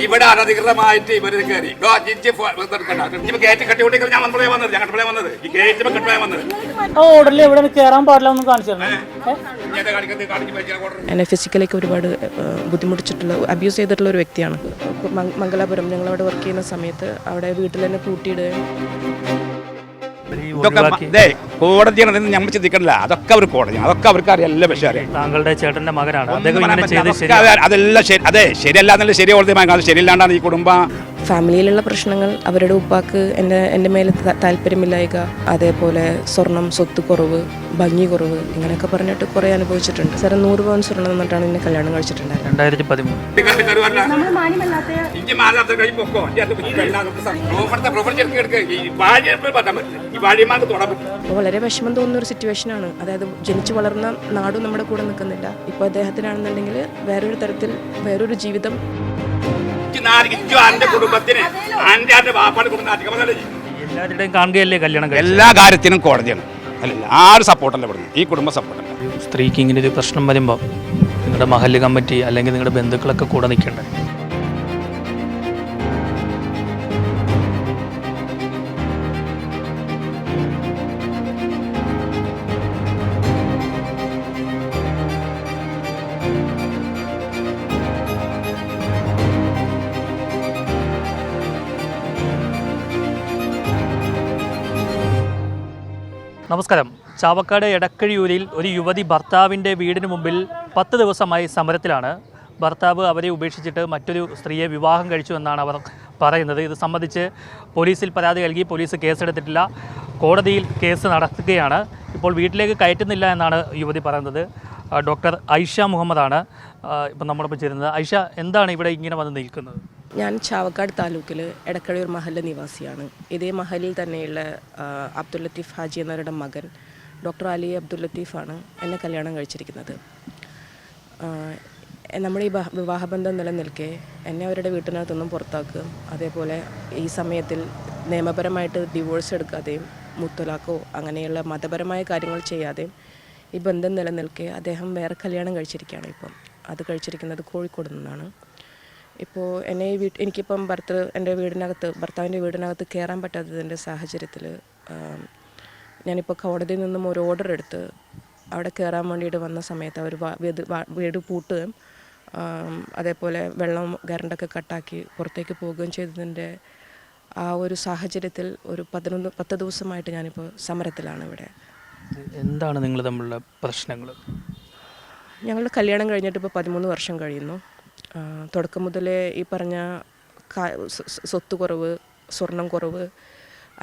ഇവിടെ അനധികൃതമായിട്ട് ഇവർ കയറി ഗേറ്റ് കെട്ടിക്കൊണ്ടിരിക്കുന്ന ഞാൻ വന്നത് ഞങ്ങളുടെ വന്നത് ഈ ഗേറ്റ് കെട്ടാൻ വന്നത് ഓർഡറിൽ എവിടെ കയറാൻ പാടില്ല ഒന്നും കാണിച്ചു എന്നെ ഫിസിക്കലേക്ക് ഒരുപാട് ബുദ്ധിമുട്ടിച്ചിട്ടുള്ള അബ്യൂസ് ചെയ്തിട്ടുള്ള ഒരു വ്യക്തിയാണ്. മംഗലാപുരം ഞങ്ങളവിടെ വർക്ക് ചെയ്യുന്ന സമയത്ത് അവിടെ വീട്ടിൽ തന്നെ കൂട്ടിയിടുകയും കോടതിയാണ് നമ്മൾ ചിന്തിക്കണില്ല. അതൊക്കെ അവർ കോടതിയാണ്, അതൊക്കെ അവർക്ക് അറിയാം. എല്ലാ പക്ഷേ താങ്കളുടെ ചേട്ടന്റെ മകനാണ് അതെല്ലാം അതെ ശരിയല്ല എന്നല്ല ശരി കോടതി അത് ശരിയല്ലാണ്ടാണ് ഈ കുടുംബം. ഫാമിലിയിലുള്ള പ്രശ്നങ്ങൾ, അവരുടെ ഉപ്പാക്ക് എൻ്റെ മേലെ താല്പര്യമില്ലായ്ക, അതേപോലെ സ്വർണം, സ്വത്ത് കുറവ്, ഭംഗി കുറവ്, ഇങ്ങനെയൊക്കെ പറഞ്ഞിട്ട് കുറേ അനുഭവിച്ചിട്ടുണ്ട്. സാർ 100 പവൻ സ്വർണ്ണം തന്നിട്ടാണ് എന്നെ കല്യാണം കഴിച്ചിട്ടുണ്ടായിരുന്നത്. 2013. അപ്പോൾ വളരെ വിഷമം തോന്നുന്ന ഒരു സിറ്റുവേഷനാണ്. അതായത് ജനിച്ചു വളർന്ന നാടും നമ്മുടെ കൂടെ നിൽക്കുന്നില്ല. ഇപ്പോൾ അദ്ദേഹത്തിനാണെന്നുണ്ടെങ്കിൽ വേറൊരു തരത്തിൽ വേറൊരു ജീവിതം. എല്ലാവരുടെയും കാണുകയല്ലേ കല്യാണം. എല്ലാ കാര്യത്തിനും കോടതിയാണ്, അല്ലല്ല ആരും സപ്പോർട്ടല്ല പെടുന്നത്, ഈ കുടുംബ സപ്പോർട്ടല്ല. സ്ത്രീക്ക് ഇങ്ങനെ ഒരു പ്രശ്നം വരുമ്പോൾ നിങ്ങളുടെ മഹല്ല് കമ്മിറ്റി അല്ലെങ്കിൽ നിങ്ങളുടെ ബന്ധുക്കളൊക്കെ കൂടെ നിൽക്കണ്ടേ? നമസ്കാരം. ചാവക്കാട് എടക്കഴിയൂരിൽ ഒരു യുവതി ഭർത്താവിൻ്റെ വീടിന് മുമ്പിൽ 10 ദിവസമായി സമരത്തിലാണ്. ഭർത്താവ് അവരെ ഉപേക്ഷിച്ചിട്ട് മറ്റൊരു സ്ത്രീയെ വിവാഹം കഴിച്ചു എന്നാണ് അവർ പറയുന്നത്. ഇത് സംബന്ധിച്ച് പോലീസിൽ പരാതി നൽകി, പോലീസ് കേസെടുത്തിട്ടില്ല, കോടതിയിൽ കേസ് നടത്തുകയാണ്. ഇപ്പോൾ വീട്ടിലേക്ക് കയറ്റുന്നില്ല എന്നാണ് യുവതി പറയുന്നത്. ഡോക്ടർ ഐഷ മുഹമ്മദാണ് ഇപ്പം നമ്മളിപ്പോൾ ചേരുന്നത്. ഐഷ, എന്താണ് ഇവിടെ ഇങ്ങനെ വന്ന് നിൽക്കുന്നത്? ഞാൻ ചാവക്കാട് താലൂക്കിൽ എടക്കഴിയൂർ മഹല്ല് നിവാസിയാണ്. ഇതേ മഹലിൽ തന്നെയുള്ള അബ്ദുൽ ലത്തീഫ് ഹാജി എന്നവരുടെ മകൻ ഡോക്ടർ അലി അബ്ദുൽ ലത്തീഫാണ് എന്നെ കല്യാണം കഴിച്ചിരിക്കുന്നത്. നമ്മുടെ ഈ വിവാഹബന്ധം നിലനിൽക്കെ എന്നെ അവരുടെ വീട്ടിനകത്തൊന്നും പുറത്താക്കുക, അതേപോലെ ഈ സമയത്തിൽ നിയമപരമായിട്ട് ഡിവോഴ്സ് എടുക്കാതെയും മുത്തലാഖോ അങ്ങനെയുള്ള മതപരമായ കാര്യങ്ങൾ ചെയ്യാതെയും ഈ ബന്ധം നിലനിൽക്കെ അദ്ദേഹം വേറെ കല്യാണം കഴിച്ചിരിക്കുകയാണ്. ഇപ്പം അത് കഴിച്ചിരിക്കുന്നത് കോഴിക്കോട് നിന്നാണ്. ഇപ്പോൾ എന്നെ ഈ എനിക്കിപ്പം ഭർത്താവിൻ്റെ വീടിനകത്ത് കയറാൻ പറ്റാത്തതിൻ്റെ സാഹചര്യത്തിൽ ഞാനിപ്പോൾ കോടതിയിൽ നിന്നും ഒരു ഓർഡർ എടുത്ത് അവിടെ കയറാൻ വേണ്ടിയിട്ട് വന്ന സമയത്ത് അവർ വീട് പൂട്ടുകയും അതേപോലെ വെള്ളം കറണ്ടൊക്കെ കട്ടാക്കി പുറത്തേക്ക് പോവുകയും ചെയ്തതിൻ്റെ ആ ഒരു സാഹചര്യത്തിൽ ഒരു 10 ദിവസമായിട്ട് ഞാനിപ്പോൾ സമരത്തിലാണ് ഇവിടെ. എന്താണ് നിങ്ങൾ തമ്മിലുള്ള പ്രശ്നങ്ങൾ? ഞങ്ങളുടെ കല്യാണം കഴിഞ്ഞിട്ട് ഇപ്പോൾ 13 വർഷം കഴിയുന്നു. തുടക്കം മുതലേ ഈ പറഞ്ഞ സ്വത്ത് കുറവ്, സ്വർണം കുറവ്,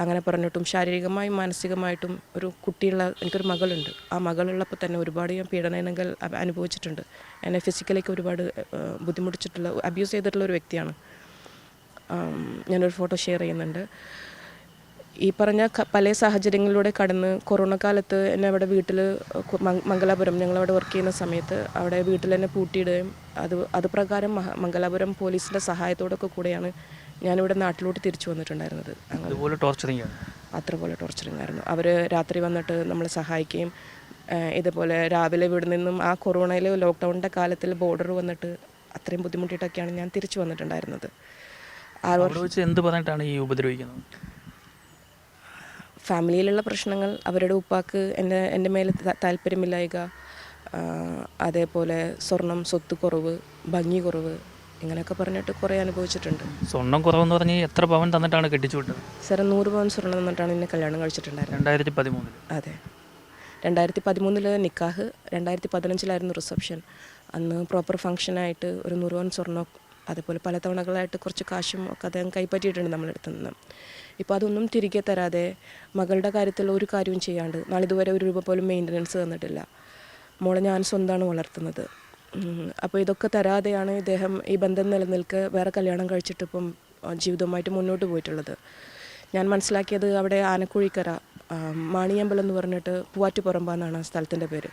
അങ്ങനെ പറഞ്ഞിട്ടും ശാരീരികമായും മാനസികമായിട്ടും ഒരു കുട്ടിയുള്ള എനിക്കൊരു മകളുണ്ട്. ആ മകളുള്ളപ്പോൾ തന്നെ ഒരുപാട് ഞാൻ പീഡനങ്ങൾ അനുഭവിച്ചിട്ടുണ്ട്. എന്നെ ഫിസിക്കലേക്ക് ഒരുപാട് ബുദ്ധിമുട്ടിച്ചിട്ടുള്ള അബ്യൂസ് ചെയ്തിട്ടുള്ള ഒരു വ്യക്തിയാണ്. ഞാനൊരു ഫോട്ടോ ഷെയർ ചെയ്യുന്നുണ്ട്. ഈ പറഞ്ഞ പല സാഹചര്യങ്ങളിലൂടെ കടന്ന് കൊറോണ കാലത്ത് എന്നെ അവിടെ വീട്ടിൽ മംഗലാപുരം ഞങ്ങളവിടെ വർക്ക് ചെയ്യുന്ന സമയത്ത് അവിടെ വീട്ടിൽ തന്നെ പൂട്ടിയിടുകയും അത് പ്രകാരം മംഗലാപുരം പോലീസിൻ്റെ സഹായത്തോടൊക്കെ കൂടെയാണ് ഞാനിവിടെ നാട്ടിലോട്ട് തിരിച്ചു വന്നിട്ടുണ്ടായിരുന്നത്. അതുപോലെ ടോർച്ചറിങ് ആയിരുന്നു. അവർ രാത്രി വന്നിട്ട് നമ്മളെ സഹായിക്കുകയും ഇതുപോലെ രാവിലെ ഇവിടെ നിന്നും ആ കൊറോണയിലെ ലോക്ക്ഡൗണിൻ്റെ കാലത്തിൽ ബോർഡർ വന്നിട്ട് അത്രയും ബുദ്ധിമുട്ടിയിട്ടൊക്കെയാണ് ഞാൻ തിരിച്ചു വന്നിട്ടുണ്ടായിരുന്നത്. എന്ത് പറഞ്ഞിട്ടാണ് ഈ ഉപദ്രവിക്കുന്നത്? ഫാമിലിയിലുള്ള പ്രശ്നങ്ങൾ, അവരുടെ ഉപ്പാക്ക് എൻ്റെ മേലെ താല്പര്യമില്ലായ്ക, അതേപോലെ സ്വർണം, സ്വത്ത് കുറവ്, ഭംഗി കുറവ്, ഇങ്ങനെയൊക്കെ പറഞ്ഞിട്ട് കുറേ അനുഭവിച്ചിട്ടുണ്ട്. സ്വർണ്ണം കുറവെന്ന് പറഞ്ഞാൽ എത്ര പവൻ തന്നിട്ടാണ് കെട്ടിച്ചു വിട്ടത്? സാർ 100 പവൻ സ്വർണ്ണം തന്നിട്ടാണ് എന്നെ കല്യാണം കഴിച്ചിട്ടുണ്ടായിരുന്നത്. 2013. അതെ, 2013 നിക്കാഹ്, 2015 റിസപ്ഷൻ. അന്ന് പ്രോപ്പർ ഫംഗ്ഷനായിട്ട് ഒരു 100 പവൻ സ്വർണ്ണം, അതേപോലെ പല തവണകളായിട്ട് കുറച്ച് കാശും ഒക്കെ അദ്ദേഹം കൈപ്പറ്റിയിട്ടുണ്ട് നമ്മളെടുത്തു നിന്ന്. ഇപ്പോൾ അതൊന്നും തിരികെ തരാതെ മകളുടെ കാര്യത്തിൽ ഒരു കാര്യവും ചെയ്യാണ്ട് നാളിതുവരെ 1 രൂപ പോലും മെയിൻ്റനൻസ് തന്നിട്ടില്ല. മോളെ ഞാൻ സ്വന്തമാണ് വളർത്തുന്നത്. അപ്പോൾ ഇതൊക്കെ തരാതെയാണ് ഇദ്ദേഹം ഈ ബന്ധം നിലനിൽക്ക് വേറെ കല്യാണം കഴിച്ചിട്ടിപ്പം ജീവിതവുമായിട്ട് മുന്നോട്ട് പോയിട്ടുള്ളത്. ഞാൻ മനസ്സിലാക്കിയത് അവിടെ ആനക്കുഴിക്കര മാണിയമ്പലം എന്ന് പറഞ്ഞിട്ട് പൂവാറ്റുപുറമ്പാന്നാണ് സ്ഥലത്തിൻ്റെ പേര്.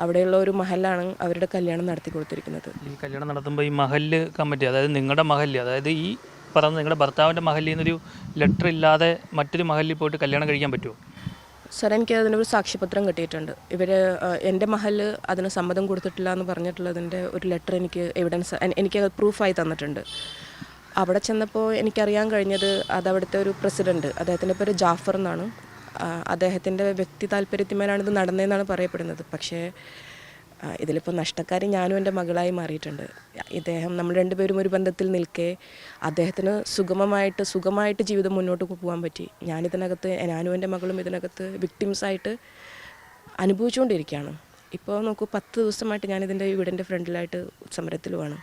അവിടെയുള്ള ഒരു മഹലാണ് അവരുടെ കല്യാണം നടത്തി കൊടുത്തിരിക്കുന്നത്. ഈ കല്യാണം നടത്തുമ്പോൾ ഈ മഹല്ല് കമ്മിറ്റി, അതായത് നിങ്ങളുടെ മഹല്ല്, അതായത് ഈ പറഞ്ഞ നിങ്ങളുടെ ഭർത്താവിൻ്റെ മഹല്ലിൽ നിന്നൊരു ലെറ്റർ ഇല്ലാതെ മറ്റൊരു മഹല്ലിൽ പോയിട്ട് കല്യാണം കഴിക്കാൻ പറ്റുമോ? സാർ, എനിക്ക് അതിനൊരു സാക്ഷ്യപത്രം കിട്ടിയിട്ടുണ്ട്. എൻ്റെ മഹല് അതിന് സമ്മതം കൊടുത്തിട്ടില്ല എന്ന് പറഞ്ഞിട്ടുള്ളതിൻ്റെ ഒരു ലെറ്റർ എനിക്ക് എവിഡൻസ്, എനിക്ക് പ്രൂഫായി തന്നിട്ടുണ്ട്. അവിടെ ചെന്നപ്പോൾ എനിക്കറിയാൻ കഴിഞ്ഞത് അതവിടുത്തെ ഒരു പ്രസിഡൻറ്റ്, അദ്ദേഹത്തിൻ്റെ പേര് ജാഫർ എന്നാണ്. അദ്ദേഹത്തിൻ്റെ വ്യക്തി താല്പര്യത്തിന്മേലാണ് ഇത് നടന്നതെന്നാണ് പറയപ്പെടുന്നത്. പക്ഷേ ഇതിലിപ്പോൾ നഷ്ടക്കാരി ഞാനും എൻ്റെ മകളായി മാറിയിട്ടുണ്ട്. നമ്മൾ രണ്ടുപേരും ഒരു ബന്ധത്തിൽ നിൽക്കെ അദ്ദേഹത്തിന് സുഖമായിട്ട് ജീവിതം മുന്നോട്ട് പോകാൻ പറ്റി. ഞാനും എൻ്റെ മകളും ഇതിനകത്ത് വിക്ടിംസായിട്ട് അനുഭവിച്ചുകൊണ്ടിരിക്കുകയാണ്. ഇപ്പോൾ നോക്കൂ, 10 ദിവസമായിട്ട് ഞാനിതിൻ്റെ വീടിൻ്റെ ഫ്രണ്ടിലായിട്ട് സമരത്തിലുമാണ്.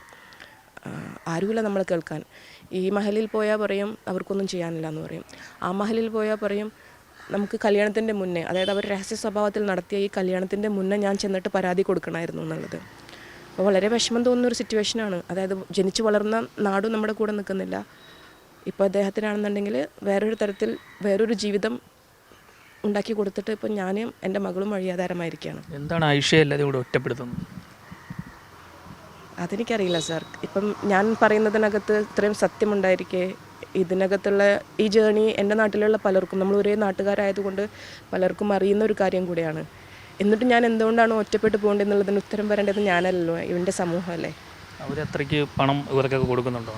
ആരുമില്ല നമ്മളെ കേൾക്കാൻ. ഈ മഹലിൽ പോയാൽ പറയും അവർക്കൊന്നും ചെയ്യാനില്ല എന്ന് പറയും. ആ മഹലിൽ പോയാൽ പറയും നമുക്ക് കല്യാണത്തിൻ്റെ മുന്നേ, അതായത് അവർ രഹസ്യ സ്വഭാവത്തിൽ നടത്തിയ ഈ കല്യാണത്തിൻ്റെ മുന്നേ ഞാൻ ചെന്നിട്ട് പരാതി കൊടുക്കണമായിരുന്നു എന്നുള്ളത്. അപ്പോൾ വളരെ വിഷമം തോന്നുന്നൊരു സിറ്റുവേഷനാണ്. അതായത് ജനിച്ചു വളർന്ന നാടും നമ്മുടെ കൂടെ നിൽക്കുന്നില്ല. ഇപ്പോൾ അദ്ദേഹത്തിനാണെന്നുണ്ടെങ്കിൽ വേറൊരു ജീവിതം ഉണ്ടാക്കി കൊടുത്തിട്ട് ഇപ്പോൾ ഞാനും എൻ്റെ മകളും വഴിയാധാരമായിരിക്കുകയാണ്. എന്താണ് ആയിഷയല്ലാതെ ഇവിടെ ഒറ്റപ്പെടുത്തുന്നത്? അതെനിക്കറിയില്ല സാർ. ഇപ്പം ഞാൻ പറയുന്നതിനകത്ത് ഇത്രയും സത്യമുണ്ടായിരിക്കെ ഇതിനകത്തുള്ള ഈ ജേണി എൻ്റെ നാട്ടിലുള്ള പലർക്കും, നമ്മൾ ഒരേ നാട്ടുകാരായതുകൊണ്ട് പലർക്കും അറിയുന്ന ഒരു കാര്യം കൂടിയാണ്. എന്നിട്ട് ഞാൻ എന്തുകൊണ്ടാണ് ഒറ്റപ്പെട്ട് പോകേണ്ടത് എന്നുള്ളതിന് ഉത്തരം പറയേണ്ടത് ഞാനല്ലല്ലോ, ഇവൻ്റെ സമൂഹമല്ലേ. അവരത്രയ്ക്ക് പണം ഇവർക്കൊക്കെ കൊടുക്കുന്നുണ്ടോ?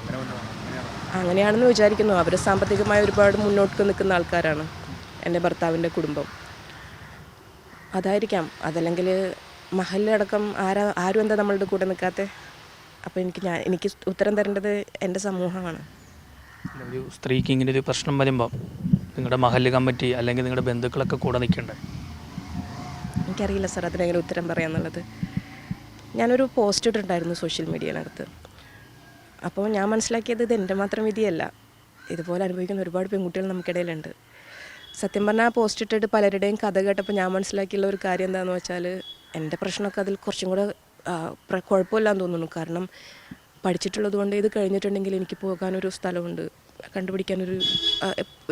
അങ്ങനെയാണെന്ന് വിചാരിക്കുന്നു. അവർ സാമ്പത്തികമായി ഒരുപാട് മുന്നോട്ട് നിൽക്കുന്ന ആൾക്കാരാണ്, എൻ്റെ ഭർത്താവിൻ്റെ കുടുംബം. അതായിരിക്കാം. അതല്ലെങ്കിൽ മഹലടക്കം ആരും എന്താ നമ്മളുടെ കൂടെ നിൽക്കാത്തത്? അപ്പോൾ എനിക്ക് ഉത്തരം തരേണ്ടത് എൻ്റെ സമൂഹമാണ്. ഒരു സ്ത്രീക്ക് ഇങ്ങനെ ഒരു പ്രശ്നം വരുമ്പോൾ നിങ്ങളുടെ മഹല്ല് കമ്മിറ്റി അല്ലെങ്കിൽ നിങ്ങളുടെ ബന്ധുക്കളൊക്കെ കൂടെ നിൽക്കണ്ടേ? എനിക്കറിയില്ല സാർ അതിനെങ്ങനെ ഉത്തരം പറയാന്നുള്ളത്. ഞാനൊരു പോസ്റ്റ് ഇട്ടിട്ടുണ്ടായിരുന്നു സോഷ്യൽ മീഡിയയിനകത്ത്. അപ്പോൾ ഞാൻ മനസ്സിലാക്കിയത് ഇത് എൻ്റെ മാത്രം വിധിയല്ല, ഇതുപോലെ അനുഭവിക്കുന്ന ഒരുപാട് പെൺകുട്ടികൾ നമുക്കിടയിലുണ്ട്. സത്യം പറഞ്ഞാൽ ആ പോസ്റ്റ് ഇട്ടിട്ട് പലരുടെയും കഥ കേട്ടപ്പോൾ ഞാൻ മനസ്സിലാക്കിയുള്ള ഒരു കാര്യം എന്താണെന്ന് വെച്ചാൽ എൻ്റെ പ്രശ്നമൊക്കെ അതിൽ കുറച്ചും കൂടെ കുഴപ്പമില്ലാന്ന് തോന്നുന്നു. കാരണം പഠിച്ചിട്ടുള്ളത് കൊണ്ട് ഇത് കഴിഞ്ഞിട്ടുണ്ടെങ്കിൽ എനിക്ക് പോകാനൊരു സ്ഥലമുണ്ട്, കണ്ടുപിടിക്കാനൊരു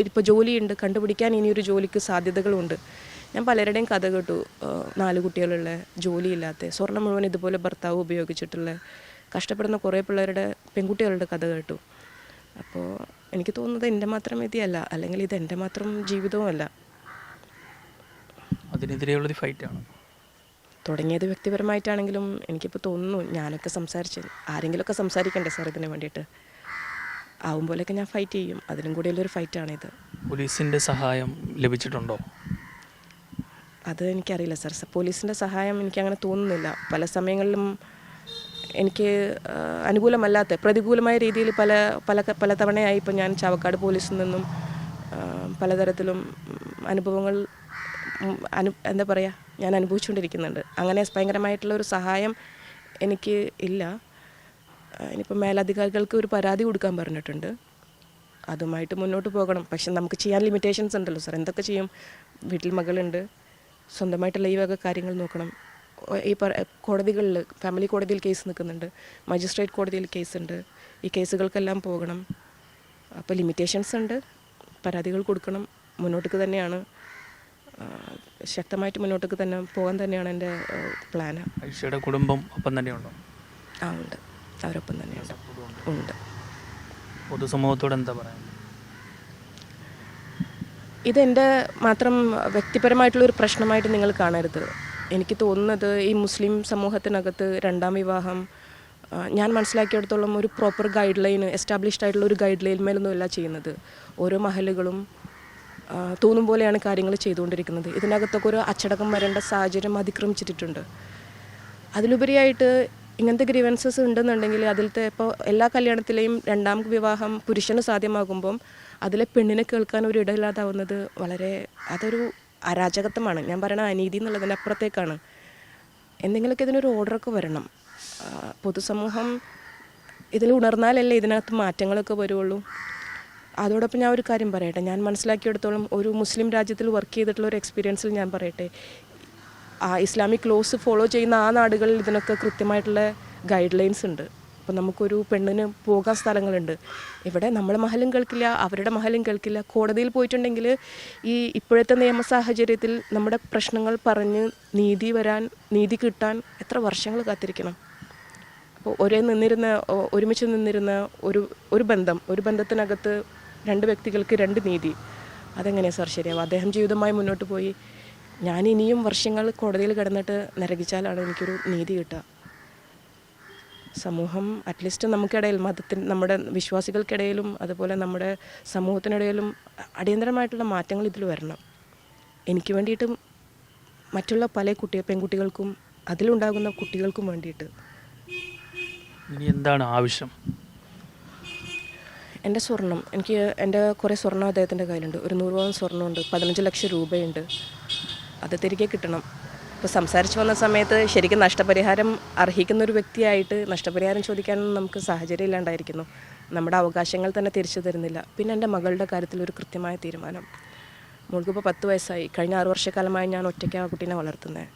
ഇപ്പോൾ ജോലിയുണ്ട്, കണ്ടുപിടിക്കാൻ ഇനിയൊരു ജോലിക്ക് സാധ്യതകളുണ്ട്. ഞാൻ പലരുടെയും കഥ കേട്ടു. 4 കുട്ടികളുള്ള, ജോലിയില്ലാത്ത, സ്വർണ്ണം മുഴുവൻ ഇതുപോലെ ഭർത്താവ് ഉപയോഗിച്ചിട്ടുള്ള കഷ്ടപ്പെടുന്ന കുറേ പെൺകുട്ടികളുടെ കഥ കേട്ടു. അപ്പോൾ എനിക്ക് തോന്നുന്നത് എൻ്റെ മാത്രം വിധിയല്ല, അല്ലെങ്കിൽ ഇത് എൻ്റെ മാത്രം ജീവിതവുമല്ല. അതിനെതിരെയുള്ളൊരു ഫൈറ്റാണ് തുടങ്ങിയത്. വ്യക്തിപരമായിട്ടാണെങ്കിലും എനിക്കിപ്പോൾ തോന്നുന്നു ഞാനൊക്കെ ആരെങ്കിലുമൊക്കെ സംസാരിക്കണ്ടേ സാർ ഇതിന് വേണ്ടിയിട്ട്. ആവുമ്പോഴൊക്കെ ഞാൻ ഫൈറ്റ് ചെയ്യും. അതിനും കൂടിയുള്ളൊരു ഫൈറ്റാണിത്. പോലീസിൻ്റെ സഹായം ലഭിച്ചിട്ടുണ്ടോ? അത് എനിക്കറിയില്ല സാർ. പോലീസിൻ്റെ സഹായം എനിക്കങ്ങനെ തോന്നുന്നില്ല. പല സമയങ്ങളിലും എനിക്ക് അനുകൂലമല്ലാത്ത, പ്രതികൂലമായ രീതിയിൽ പല തവണയായി ഇപ്പോൾ ഞാൻ ചാവക്കാട് പോലീസിൽ നിന്നും പലതരത്തിലും അനുഭവങ്ങൾ എന്താ പറയുക, ഞാൻ അനുഭവിച്ചുകൊണ്ടിരിക്കുന്നുണ്ട്. അങ്ങനെ ഭയങ്കരമായിട്ടുള്ളൊരു സഹായം എനിക്ക് ഇല്ല. ഇനിയിപ്പോൾ മേലധികാരികൾക്ക് ഒരു പരാതി കൊടുക്കാൻ പറഞ്ഞിട്ടുണ്ട്. അതുമായിട്ട് മുന്നോട്ട് പോകണം. പക്ഷെ നമുക്ക് ചെയ്യാൻ ലിമിറ്റേഷൻസ് ഉണ്ടല്ലോ സാർ. എന്തൊക്കെ ചെയ്യും? വീട്ടിൽ മകളുണ്ട്, സ്വന്തമായിട്ടുള്ള ഈ വക കാര്യങ്ങൾ നോക്കണം. ഈ കോടതികളിൽ, ഫാമിലി കോടതിയിൽ കേസ് നിൽക്കുന്നുണ്ട്, മജിസ്ട്രേറ്റ് കോടതിയിൽ കേസുണ്ട്. ഈ കേസുകൾക്കെല്ലാം പോകണം. അപ്പോൾ ലിമിറ്റേഷൻസ് ഉണ്ട്. പരാതികൾ കൊടുക്കണം. മുന്നോട്ടേക്ക് തന്നെയാണ്, ശക്തമായിട്ട് മുന്നോട്ടേക്ക് തന്നെ പോകാൻ തന്നെയാണ് എൻ്റെ പ്ലാന്. ഐഷയുടെ കുടുംബം ഒപ്പം തന്നെയുണ്ടോ? ഉണ്ട്, അവരൊപ്പം തന്നെയുണ്ട്. ഉണ്ട്. പൊതുസമൂഹത്തോട് എന്താ പറയുക? ഇതെൻ്റെ മാത്രം വ്യക്തിപരമായിട്ടുള്ളൊരു പ്രശ്നമായിട്ട് നിങ്ങൾ കാണരുത്. എനിക്ക് തോന്നുന്നത് ഈ മുസ്ലിം സമൂഹത്തിനകത്ത് 2ാം വിവാഹം ഞാൻ മനസ്സിലാക്കിയെടുത്തോളം ഒരു പ്രോപ്പർ ഗൈഡ് ലൈൻ, എസ്റ്റാബ്ലിഷ്ഡ് ആയിട്ടുള്ള ഒരു ഗൈഡ് ലൈൻ മേലൊന്നുമല്ല ചെയ്യുന്നത്. ഓരോ മഹലുകളും തോന്നും പോലെയാണ് കാര്യങ്ങൾ ചെയ്തുകൊണ്ടിരിക്കുന്നത്. ഇതിനകത്തൊക്കെ ഒരു അച്ചടക്കം വരേണ്ട സാഹചര്യം അതിക്രമിച്ചിട്ടുണ്ട്. അതിലുപരിയായിട്ട് ഇങ്ങനത്തെ ഗ്രീവൻസസ് ഉണ്ടെന്നുണ്ടെങ്കിൽ അതിലത്തെ ഇപ്പോൾ എല്ലാ കല്യാണത്തിലെയും 2ാം വിവാഹം പുരുഷന് സാധ്യമാകുമ്പം അതിലെ പെണ്ണിനെ കേൾക്കാൻ ഒരു ഇടയില്ലാതാവുന്നത് അതൊരു അരാജകത്വമാണ്. ഞാൻ പറയണ അനീതി എന്നുള്ളതിനപ്പുറത്തേക്കാണ്. എന്തെങ്കിലുമൊക്കെ ഇതിനൊരു ഓർഡറൊക്കെ വരണം. പൊതുസമൂഹം ഇതിൽ ഉണർന്നാലല്ലേ ഇതിനകത്ത് മാറ്റങ്ങളൊക്കെ വരുള്ളൂ. അതോടൊപ്പം ഞാൻ ഒരു കാര്യം പറയട്ടെ. ഞാൻ മനസ്സിലാക്കിയെടുത്തോളം ഒരു മുസ്ലിം രാജ്യത്തിൽ വർക്ക് ചെയ്തിട്ടുള്ള ഒരു എക്സ്പീരിയൻസിൽ ഞാൻ പറയട്ടെ, ഇസ്ലാമിക് ലോസ് ഫോളോ ചെയ്യുന്ന ആ നാടുകളിൽ ഇതിനൊക്കെ കൃത്യമായിട്ടുള്ള ഗൈഡ് ലൈൻസ് ഉണ്ട്. അപ്പോൾ നമുക്കൊരു പെണ്ണിന് പോകാൻ സ്ഥലങ്ങളുണ്ട്. ഇവിടെ നമ്മളെ മഹലും കേൾക്കില്ല, അവരുടെ മഹലും കേൾക്കില്ല. കോടതിയിൽ പോയിട്ടുണ്ടെങ്കിൽ ഈ ഇപ്പോഴത്തെ നിയമ സാഹചര്യത്തിൽ നമ്മുടെ പ്രശ്നങ്ങൾ പറഞ്ഞ് നീതി കിട്ടാൻ എത്ര വർഷങ്ങൾ കാത്തിരിക്കണം. അപ്പോൾ ഒരുമിച്ച് നിന്നിരുന്ന ഒരു ബന്ധത്തിനകത്ത് 2 വ്യക്തികൾക്ക് 2 നീതി, അതെങ്ങനെയാണ് സാർ ശരിയാവും? അദ്ദേഹം ജീവിതമായി മുന്നോട്ട് പോയി, ഞാൻ ഇനിയും വർഷങ്ങൾ കോടതിയിൽ കിടന്നിട്ട് നരകിച്ചാലാണ് എനിക്കൊരു നീതി കിട്ടുക. സമൂഹം അറ്റ്ലീസ്റ്റ് നമുക്കിടയിൽ നമ്മുടെ വിശ്വാസികൾക്കിടയിലും അതുപോലെ നമ്മുടെ സമൂഹത്തിനിടയിലും അടിയന്തരമായിട്ടുള്ള മാറ്റങ്ങൾ ഇതിൽ വരണം. എനിക്ക് വേണ്ടിയിട്ടും മറ്റുള്ള പല പെൺകുട്ടികൾക്കും അതിലുണ്ടാകുന്ന കുട്ടികൾക്കും വേണ്ടിയിട്ട്. ഇനി എന്താണ് ആവശ്യം? എൻ്റെ സ്വർണം, എൻ്റെ കുറേ സ്വർണ്ണം അദ്ദേഹത്തിൻ്റെ കയ്യിലുണ്ട്. ഒരു 100 പവൻ സ്വർണ്ണമുണ്ട്, 15 ലക്ഷം രൂപയുണ്ട്. അത് തിരികെ കിട്ടണം. ഇപ്പോൾ സംസാരിച്ച് വന്ന സമയത്ത് ശരിക്കും നഷ്ടപരിഹാരം അർഹിക്കുന്ന ഒരു വ്യക്തിയായിട്ട് നഷ്ടപരിഹാരം ചോദിക്കാനൊന്നും നമുക്ക് സാഹചര്യം ഇല്ലാണ്ടായിരിക്കുന്നു. നമ്മുടെ അവകാശങ്ങൾ തന്നെ തിരിച്ചു തരുന്നില്ല. പിന്നെ എൻ്റെ മകളുടെ കാര്യത്തിൽ ഒരു കൃത്യമായ തീരുമാനം. മോൾക്കിപ്പോൾ 10 വയസ്സായി. കഴിഞ്ഞ 6 വർഷക്കാലമായി ഞാൻ ഒറ്റയ്ക്ക് ആ കുട്ടീനെ വളർത്തുന്നത്.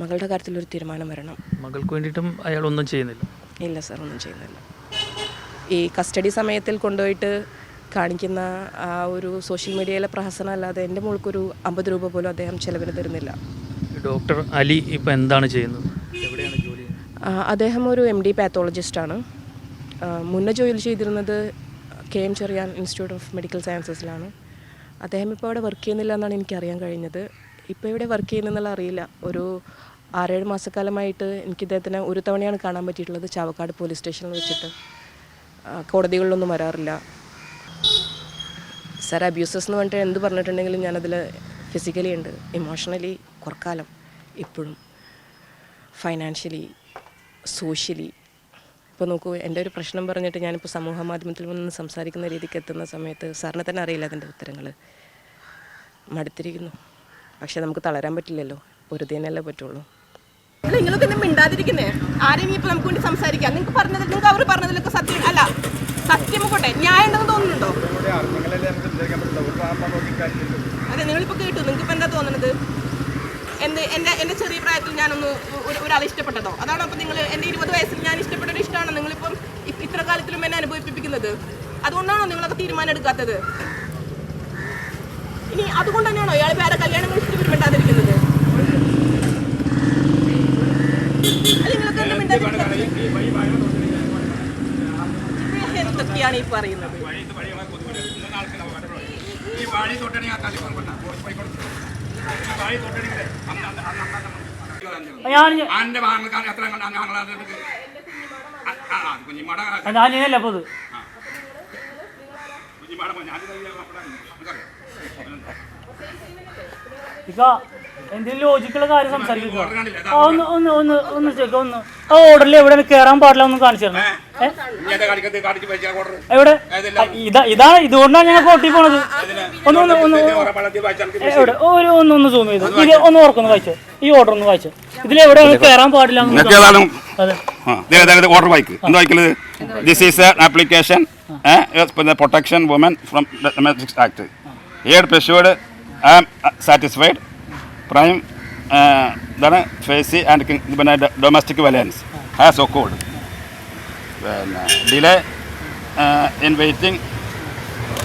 മകളുടെ കാര്യത്തിലൊരു തീരുമാനം വരണം. മകൾക്ക് വേണ്ടിയിട്ടും അയാൾ ഒന്നും ചെയ്യുന്നില്ല? ഇല്ല സാർ, ഒന്നും ചെയ്യുന്നില്ല. ഈ കസ്റ്റഡി സമയത്തിൽ കൊണ്ടുപോയിട്ട് കാണിക്കുന്ന ആ ഒരു സോഷ്യൽ മീഡിയയിലെ പ്രഹസനം അല്ലാതെ എൻ്റെ മോൾക്കൊരു 50 രൂപ പോലും അദ്ദേഹം ചിലവിന് തരുന്നില്ല. ഡോക്ടർ അലി ഇപ്പോൾ എന്താണ് ചെയ്യുന്നത്? എവിടെയാണ് ജോലി? അദ്ദേഹം ഒരു MD പാത്തോളജിസ്റ്റാണ്. മുന്നേ ജോലി ചെയ്തിരുന്നത് KM Cherian institute of medical സയൻസസിലാണ്. അദ്ദേഹം ഇപ്പോൾ അവിടെ വർക്ക് ചെയ്യുന്നില്ല എന്നാണ് എനിക്കറിയാൻ കഴിഞ്ഞത്. ഇപ്പോൾ ഇവിടെ വർക്ക് ചെയ്യുന്നതെന്നുള്ള അറിയില്ല. ഒരു 6-7 മാസക്കാലമായിട്ട് എനിക്ക് ഇദ്ദേഹത്തിനെ ഒരു തവണയാണ് കാണാൻ പറ്റിയിട്ടുള്ളത്, ചാവക്കാട് പോലീസ് സ്റ്റേഷനിൽ വെച്ചിട്ട്. കോടതികളിലൊന്നും വരാറില്ല. സാർ, അബ്യൂസസ് എന്ന് പറഞ്ഞിട്ട് എന്ത് പറഞ്ഞിട്ടുണ്ടെങ്കിലും ഞാനതിൽ ഫിസിക്കലി ഉണ്ട്, ഇമോഷണലി കുറക്കാലം, ഇപ്പോഴും ഫൈനാൻഷ്യലി, സോഷ്യലി. ഇപ്പോൾ നോക്കൂ, എൻ്റെ ഒരു പ്രശ്നം പറഞ്ഞിട്ട് ഞാനിപ്പോൾ സമൂഹ മാധ്യമത്തിൽ വന്ന് സംസാരിക്കുന്ന രീതിക്ക് എത്തുന്ന സമയത്ത് സാറിനെ തന്നെ അറിയില്ല അതിൻ്റെ ഉത്തരങ്ങൾ. മടുത്തിരിക്കുന്നു. പക്ഷെ നമുക്ക് തളരാൻ പറ്റില്ലല്ലോ, പൊരുതിയനല്ലേ പറ്റുള്ളൂ. നിങ്ങളൊക്കെ എന്നെ മിണ്ടാതിരിക്കുന്നേ? ആരെങ്കിലും ഇപ്പോൾ നമുക്ക് വേണ്ടി സംസാരിക്കാം. നിങ്ങൾക്ക് അവർ പറഞ്ഞതിലൊക്കെ സത്യം അല്ല, സത്യം പോട്ടെ, ന്യായം ഉണ്ടെന്ന് തോന്നുന്നുണ്ടോ? അതെ, നിങ്ങളിപ്പോൾ കേട്ടു. നിങ്ങൾക്കിപ്പോൾ എന്താ തോന്നുന്നത്? എൻ്റെ ചെറിയ പ്രായത്തിൽ ഞാനൊന്ന് ഒരാളെ ഇഷ്ടപ്പെട്ടതോ? അതാണോ അപ്പോൾ നിങ്ങൾ എൻ്റെ 20 വയസ്സിൽ ഞാൻ ഇഷ്ടപ്പെട്ടൊരു ഇഷ്ടമാണോ നിങ്ങളിപ്പം ഇത്ര കാലത്തിലും എന്നെ അനുഭവിപ്പിക്കുന്നത്? അതുകൊണ്ടാണോ നിങ്ങളൊക്കെ തീരുമാനം എടുക്കാത്തത്? ഇനി അതുകൊണ്ട് തന്നെയാണോ ഇയാൾ വേറെ കല്യാണം കഴിച്ചിട്ട് മിണ്ടാതിരിക്കുന്നത്? എന്തൊക്കെയാണ് ഈ പറയുന്നത്? ഞാനല്ല അപ്പൊ എന്തെങ്കിലും ലോജിക്കുള്ള കാര്യം സംസാരിക്കുക. ഒന്ന് ചോദിക്കാം. ഒന്ന് ആ ഓർഡറിൽ എവിടെ കയറാൻ പാടില്ല ഒന്ന് കാണിച്ചു തരണം. എവിടെ? ഇതാണ്, ഇതുകൊണ്ടാണ് ഞങ്ങൾ പൊട്ടി പോണത്. എവിടെ? ഒന്ന് സൂം ചെയ്തു ഇത് ഒന്ന് ഓർക്കൊന്ന് വായിച്ചോ. ഈ ഓർഡർ ഒന്ന് വായിച്ചോ. ഇതിലെവിടെയാണ് കയറാൻ പാടില്ല? ഓർഡർ വായിക്ക്. എന്താ വായിക്കുന്നത്? This is application protection woman from domestic act. ഏഡ് പെഷ്യൂർഡ് ഐ ആം സാറ്റിസ്ഫൈഡ് പ്രൈം ഇതാണ് ഫേസി ആൻഡ് പിന്നെ ഡൊമസ്റ്റിക് വയലൻസ് ഹാസ് ഒക്കോർഡ്. പിന്നെ delay in waiting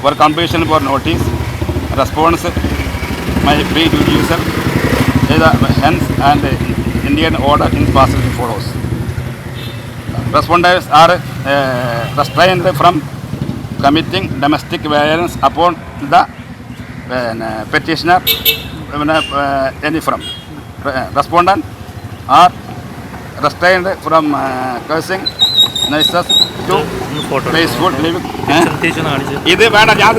for completion for notice response may be judicial hence and Indian order in passing follows. Respondents are restrained from committing domestic violence upon the petitioner any from. Respondent are restrained from causing nuisance to peaceful living. ഇത് വേണ്ട, ഞാൻ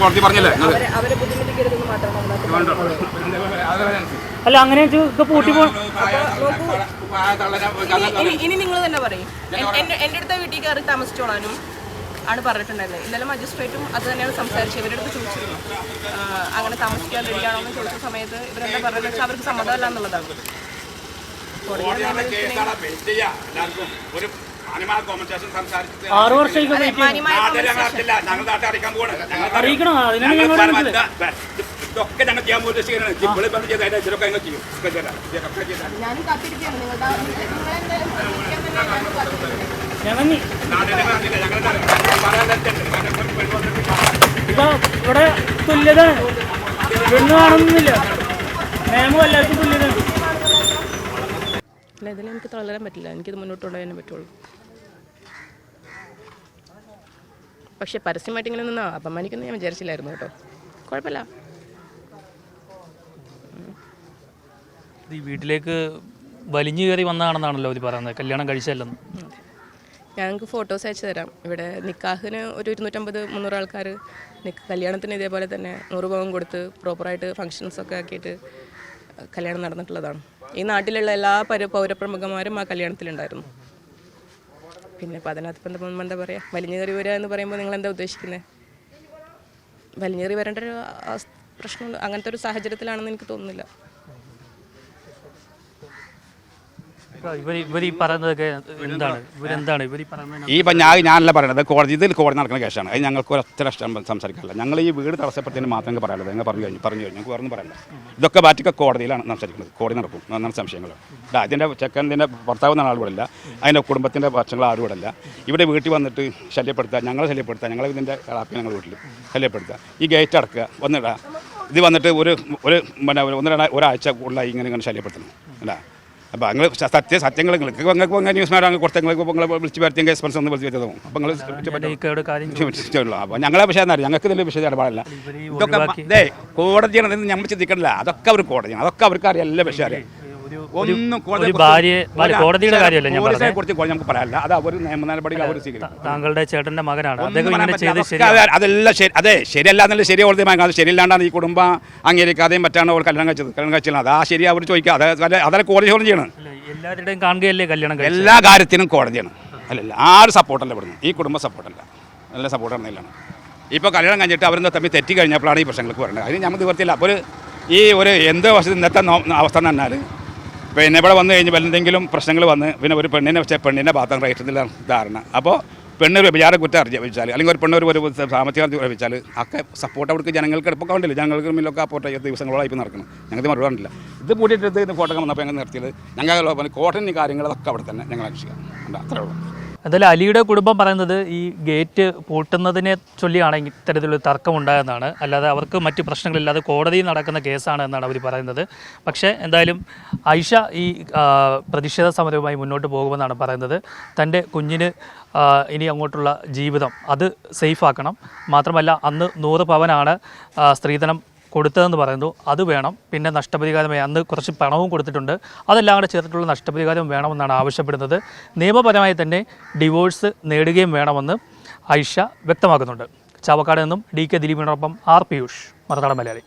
കോടതി പറഞ്ഞില്ലേ? അല്ല, അങ്ങനെ പൂട്ടി പോ. ഇനി നിങ്ങൾ തന്നെ പറയും. എൻ്റെ അടുത്ത വീട്ടിൽ കയറി താമസിച്ചോളാനും ആണ് പറഞ്ഞിട്ടുണ്ടായിരുന്നത്. ഇന്നലെ മജിസ്ട്രേറ്റും അത് തന്നെയാണ് സംസാരിച്ചത്. ഇവരുടെ അടുത്ത് ചോദിച്ചിരുന്നു അങ്ങനെ താമസിക്കാൻ റെഡിയാണോ എന്ന് ചോദിച്ച സമയത്ത് ഇവരെന്താ പറയുന്നത് വെച്ചാൽ അവർക്ക് സമ്മതമല്ല എന്നുള്ളതാണ്. ഞാനും കാത്തിരിക്കുകയാണ് ഇവിടെ തുല്യത പെണ്ണ് കാണുന്നില്ല, നിയമം എല്ലാവർക്കും തുല്യത. അല്ല, ഇതിൽ എനിക്ക് തളരാൻ പറ്റില്ല. എനിക്കിത് മുന്നോട്ട് കൊണ്ടുപോകാനേ പറ്റുള്ളൂ. പക്ഷെ പരസ്യമായിട്ട് ഇങ്ങനെ നിന്ന് അപമാനിക്കുന്നത് ഞാൻ വിചാരിച്ചില്ലായിരുന്നു കേട്ടോ. കുഴപ്പമില്ല. ഈ വീട്ടിലേക്ക് വലിഞ്ഞു കയറി വന്നതാണെന്നാണല്ലോ അവർ പറയുന്നത്, കല്യാണം കഴിച്ചല്ലെന്ന്. ഞങ്ങൾക്ക് ഫോട്ടോസ് അയച്ചു തരാം. ഇവിടെ നിക്കാഹിന് ഒരു 250-300 ആൾക്കാർ, കല്യാണത്തിന് ഇതേപോലെ തന്നെ 100 പവൻ കൊടുത്ത് പ്രോപ്പറായിട്ട് ഫങ്ഷൻസൊക്കെ ആക്കിയിട്ട് കല്യാണം നടന്നിട്ടുള്ളതാണ്. ഈ നാട്ടിലുള്ള എല്ലാ പൗരപ്രമുഖന്മാരും ആ കല്യാണത്തിലുണ്ടായിരുന്നു. പിന്നെ അപ്പോൾ അതിനകത്ത് ഇപ്പം എന്താ പറയുക, വലിഞ്ഞു കയറി വരിക എന്ന് പറയുമ്പോൾ നിങ്ങൾ എന്താ ഉദ്ദേശിക്കുന്നത്? വലിഞ്ഞു കയറി വരേണ്ട ഒരു പ്രശ്നമുണ്ട്. അങ്ങനത്തെ ഒരു സാഹചര്യത്തിലാണെന്ന് എനിക്ക് തോന്നുന്നില്ല. ഇവർ ഈ പറയുന്നതൊക്കെ എന്താണ്, ഇവരെന്താണ് ഇവർ ഈ പറയുന്നത്? ഈ ഞാനല്ല പറയുന്നത്, ഇതിൽ കോടതി നടക്കുന്ന കേസാണ്. അത് ഞങ്ങൾക്ക് ഒരൊറ്റ ഇഷ്ടം സംസാരിക്കാറില്ല. ഞങ്ങൾ ഈ വീട് തടസ്സപ്പെടുത്തിന് മാത്രമേ പറയാനുള്ളത്. ഞങ്ങൾ പറഞ്ഞു കഴിഞ്ഞു ഞങ്ങൾക്ക് വേറെ ഒന്നും പറയില്ല. ഇതൊക്കെ ബാറ്റിക്കെ കോടതിയിലാണ് സംസാരിക്കുന്നത്. കോടതി നടക്കും എന്നാണ് സംശയങ്ങൾ. അതിൻ്റെ ചെക്കൻ്റെ ഭർത്താവ് എന്ന ആൾ ഇവിടെ ഇല്ല, അതിൻ്റെ കുടുംബത്തിൻ്റെ പക്ഷങ്ങൾ ആരും ഇവിടെ ഇല്ല. ഇവിടെ വീട്ടിൽ വന്നിട്ട് ശല്യപ്പെടുത്തുക, ഞങ്ങളെ ശല്യപ്പെടുത്തുക, ഞങ്ങൾ ഇതിൻ്റെ ഹാപ്പി ഞങ്ങൾ വീട്ടിൽ ശല്യപ്പെടുത്തുക, ഈ ഗേറ്റ് അടക്കുക, വന്നിടുക. ഇത് വന്നിട്ട് ഒരാഴ്ച കൂടുതലായി ഇങ്ങനെ ശല്യപ്പെടുത്തണം അല്ല. അപ്പോൾ നിങ്ങൾ സത്യങ്ങൾ നിങ്ങൾക്ക് ന്യൂസ്മാർ അങ്ങ് കൊടുത്ത നിങ്ങൾ വിളിച്ച് വരുത്തിയെങ്കിൽ എക്സ്പെൻസ് ഒന്ന് വിളിച്ച് വരുത്തതും. അപ്പോൾ നിങ്ങൾ അപ്പോൾ ഞങ്ങളെ വിഷയം എന്താ, ഞങ്ങൾക്ക് ഇതിൻ്റെ വിഷയം ഇടപാടില്ല. ഇതൊക്കെ കോടതിയാണ്, നമ്മൾ ചിന്തിക്കണില്ല. അതൊക്കെ അവർ കോടതിയാണ്, അതൊക്കെ അവർക്ക് അറിയാം, എല്ലാ വിഷയം അറിയാം. ഒന്നും കോടതിയുടെ കാര്യമല്ല ഞാൻ കുറിച്ച് നമുക്ക് പറയാനില്ല. അത് അവർ നിയമ നടപടികൾ അവർ സ്വീകരിക്കും. താങ്കളുടെ ചേട്ടന്റെ മകനാണ്, അതെല്ലാം ശരി. അതെ, ശരിയല്ല എന്നല്ല ശരി കോടതി. അത് ശരിയല്ലാണ്ടാണ് ഈ കുടുംബം അംഗീകരിക്കാതെയും പറ്റാണ് അവർ കല്യാണം കഴിച്ചത്. അത് ആ ശരി അവർ ചോദിക്കുക. അതല്ല കോടതി ചോദ്യം ചെയ്യണം. എല്ലാവരുടെയും കാണുകയല്ലേ കല്യാണം, എല്ലാ കാര്യത്തിനും കോടതിയാണ്. അല്ലല്ല, ആരും സപ്പോർട്ടല്ല ഇവിടുന്ന്, ഈ കുടുംബം സപ്പോർട്ടല്ല, നല്ല സപ്പോർട്ടാണെന്നില്ലാണ്. ഇപ്പോൾ കല്യാണം കഴിഞ്ഞിട്ട് അവരെന്താ തമ്മിൽ തെറ്റി കഴിഞ്ഞപ്പോഴാണ് ഈ പ്രശ്നങ്ങൾക്ക് വരുന്നത്. അതിന് നമ്മൾ നിവർത്തിയില്ല. അപ്പോൾ ഒരു എന്ത് വശത്ത് ഇന്നത്തെ അവസ്ഥ എന്ന് പറഞ്ഞാൽ, പിന്നെ ഇവിടെ വന്നു കഴിഞ്ഞാൽ എന്തെങ്കിലും പ്രശ്നങ്ങൾ വന്ന് പിന്നെ ഒരു പെണ്ണിനെ വെച്ചാൽ പെണ്ണിൻ്റെ ഭാഗത്താണ് റേറ്റുന്നില്ല ധാരണ. അപ്പോൾ പെണ്ണ് ഒരു വിചാര കുറ്റം അറിയിച്ചാൽ, അല്ലെങ്കിൽ ഒരു പെണ്ണ് ഒരു സാമ്പത്തിക അറിയിച്ചാൽ ഒക്കെ സപ്പോർട്ട് അവർക്ക് ജനങ്ങൾക്ക് എടുപ്പൊക്കെ ഉണ്ടല്ലോ. ജനങ്ങൾക്ക് മുന്നിലൊക്കെ സപ്പോർട്ട് ചെയ്യുന്ന ദിവസങ്ങളോളം ഇപ്പോൾ നടക്കണം. ഞങ്ങൾക്ക് മറുപടി കണ്ടില്ല. ഇത് കൂട്ടിയിട്ട് ഇത് ഫോട്ടോ വന്നപ്പോൾ ഞങ്ങൾ നിർത്തിയത്. ഞങ്ങൾ കോട്ടൺ കാര്യങ്ങളൊക്കെ അവിടെ തന്നെ ഞങ്ങൾ അന്വേഷിക്കാം. അത്രേ ഉള്ളൂ. എന്തായാലും അലിയുടെ കുടുംബം പറയുന്നത് ഈ ഗേറ്റ് പൂട്ടുന്നതിനെ ചൊല്ലിയാണ് ഇത്തരത്തിലൊരു തർക്കമുണ്ടായെന്നാണ്, അല്ലാതെ അവർക്ക് മറ്റ് പ്രശ്നങ്ങളില്ലാതെ കോടതിയിൽ നടക്കുന്ന കേസാണ് എന്നാണ് അവർ പറയുന്നത്. പക്ഷേ എന്തായാലും ഐഷ ഈ പ്രതിഷേധ സമരവുമായി മുന്നോട്ട് പോകുമെന്നാണ് പറയുന്നത്. തൻ്റെ കുഞ്ഞിന് ഇനി അങ്ങോട്ടുള്ള ജീവിതം അത് സേഫാക്കണം, മാത്രമല്ല അന്ന് 100 പവനാണ് സ്ത്രീധനം കൊടുത്തതെന്ന് പറയുന്നു, അത് വേണം. പിന്നെ നഷ്ടപരിഹാരമായി അന്ന് കുറച്ച് പണവും കൊടുത്തിട്ടുണ്ട്, അതെല്ലാം കൂടെ ചേർത്തിട്ടുള്ള നഷ്ടപരിഹാരം വേണമെന്നാണ് ആവശ്യപ്പെടുന്നത്. നിയമപരമായി തന്നെ ഡിവോഴ്സ് നേടുകയും വേണമെന്ന് ഐഷ വ്യക്തമാക്കുന്നുണ്ട്. ചാവക്കാട് നിന്നും DK ദിലീപിനോടൊപ്പം R. പിയൂഷ്, മറുനാടൻ മലയാളി.